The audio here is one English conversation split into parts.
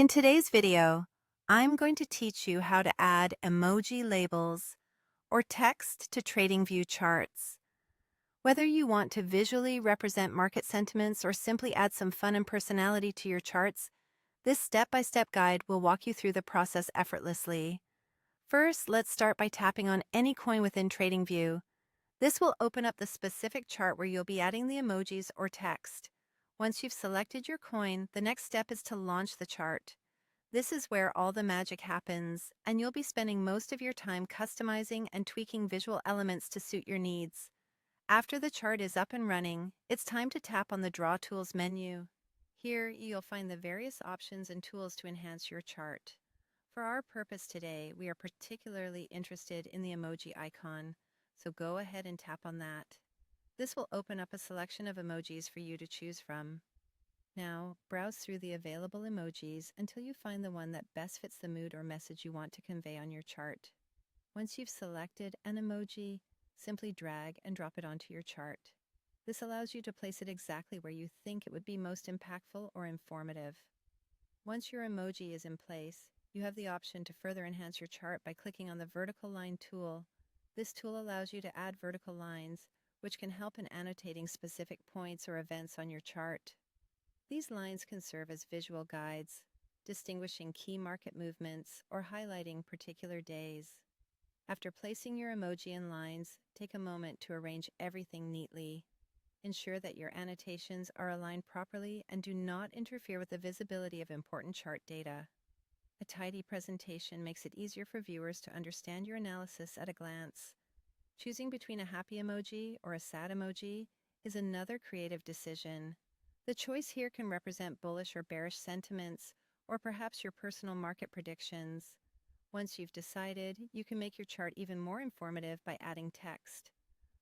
In today's video, I'm going to teach you how to add emoji labels or text to TradingView charts. Whether you want to visually represent market sentiments or simply add some fun and personality to your charts, this step-by-step guide will walk you through the process effortlessly. First, let's start by tapping on any coin within TradingView. This will open up the specific chart where you'll be adding the emojis or text. Once you've selected your coin, the next step is to launch the chart. This is where all the magic happens, and you'll be spending most of your time customizing and tweaking visual elements to suit your needs. After the chart is up and running, it's time to tap on the Draw Tools menu. Here, you'll find the various options and tools to enhance your chart. For our purpose today, we are particularly interested in the emoji icon, so go ahead and tap on that. This will open up a selection of emojis for you to choose from. Now, browse through the available emojis until you find the one that best fits the mood or message you want to convey on your chart. Once you've selected an emoji, simply drag and drop it onto your chart. This allows you to place it exactly where you think it would be most impactful or informative. Once your emoji is in place, you have the option to further enhance your chart by clicking on the vertical line tool. This tool allows you to add vertical lines, which can help in annotating specific points or events on your chart. These lines can serve as visual guides, distinguishing key market movements or highlighting particular days. After placing your emoji in lines, take a moment to arrange everything neatly. Ensure that your annotations are aligned properly and do not interfere with the visibility of important chart data. A tidy presentation makes it easier for viewers to understand your analysis at a glance. Choosing between a happy emoji or a sad emoji is another creative decision. The choice here can represent bullish or bearish sentiments, or perhaps your personal market predictions. Once you've decided, you can make your chart even more informative by adding text.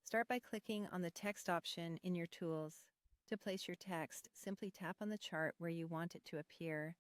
Start by clicking on the text option in your tools. To place your text, simply tap on the chart where you want it to appear.